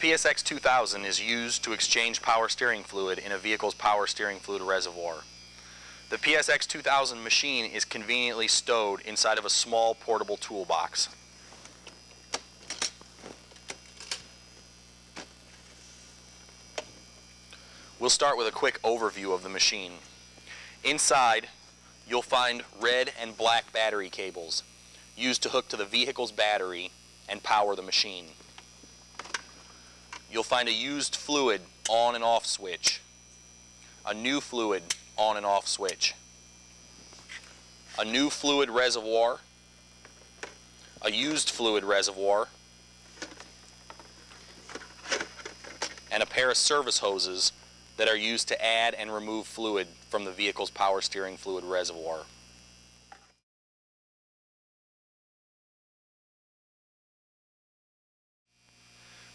PSX 2000 is used to exchange power steering fluid in a vehicle's power steering fluid reservoir. The PSX 2000 machine is conveniently stowed inside of a small portable toolbox. We'll start with a quick overview of the machine. Inside, you'll find red and black battery cables used to hook to the vehicle's battery and power the machine. You'll find a used fluid on and off switch, a new fluid on and off switch, a new fluid reservoir, a used fluid reservoir, and a pair of service hoses that are used to add and remove fluid from the vehicle's power steering fluid reservoir.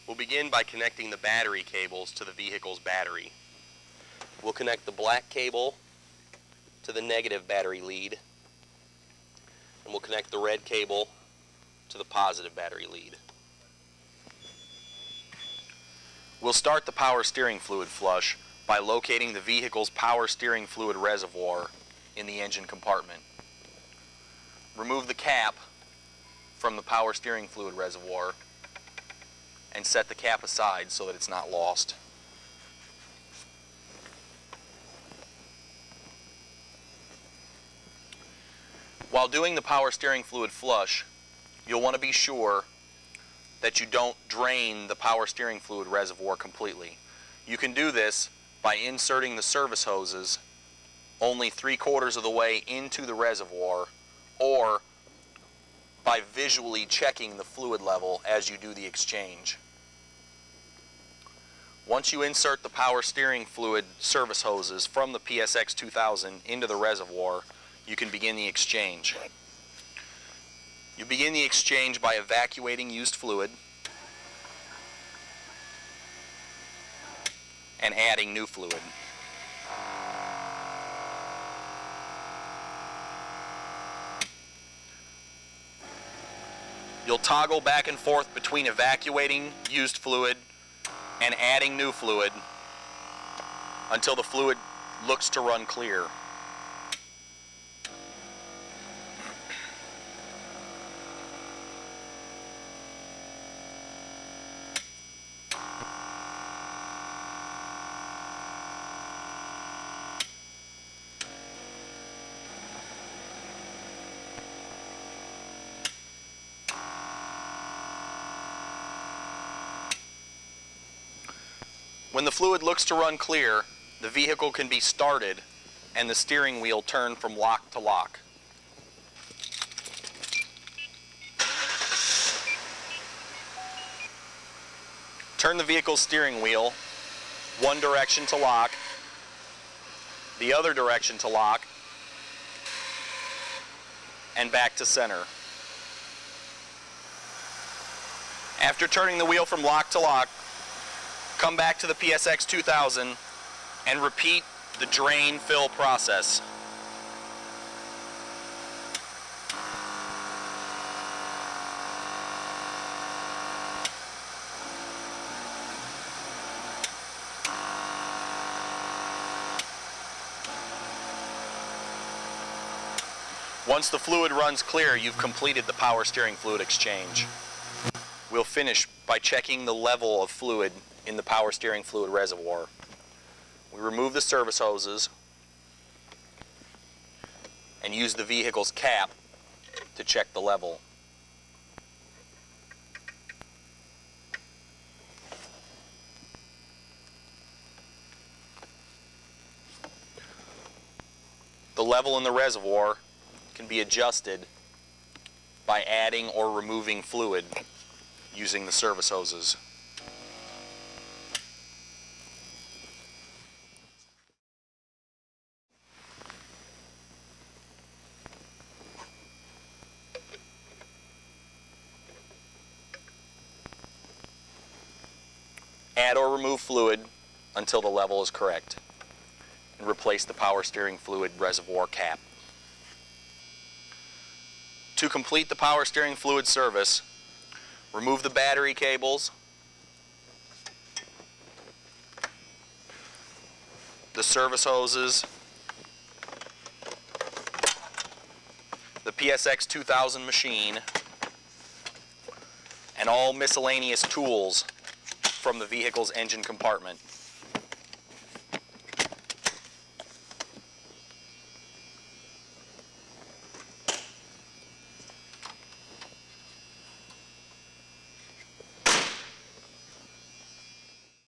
We'll begin by connecting the battery cables to the vehicle's battery. We'll connect the black cable to the negative battery lead, and we'll connect the red cable to the positive battery lead. We'll start the power steering fluid flush by locating the vehicle's power steering fluid reservoir in the engine compartment. Remove the cap from the power steering fluid reservoir and set the cap aside so that it's not lost. While doing the power steering fluid flush, you'll want to be sure that you don't drain the power steering fluid reservoir completely. You can do this by inserting the service hoses only 3/4 of the way into the reservoir, or by visually checking the fluid level as you do the exchange. Once you insert the power steering fluid service hoses from the PSX 2000 into the reservoir, you can begin the exchange. You begin the exchange by evacuating used fluid and adding new fluid. You'll toggle back and forth between evacuating used fluid and adding new fluid until the fluid looks to run clear. When the fluid looks to run clear, the vehicle can be started and the steering wheel turned from lock to lock. Turn the vehicle's steering wheel one direction to lock, the other direction to lock, and back to center. After turning the wheel from lock to lock, come back to the PSX 2000 and repeat the drain fill process. Once the fluid runs clear, you've completed the power steering fluid exchange. We'll finish by checking the level of fluid in the power steering fluid reservoir. We remove the service hoses and use the vehicle's cap to check the level. The level in the reservoir can be adjusted by adding or removing fluid using the service hoses. Add or remove fluid until the level is correct, and replace the power steering fluid reservoir cap. To complete the power steering fluid service, remove the battery cables the service hoses, the PSX 2000 machine, and all miscellaneous tools from the vehicle's engine compartment.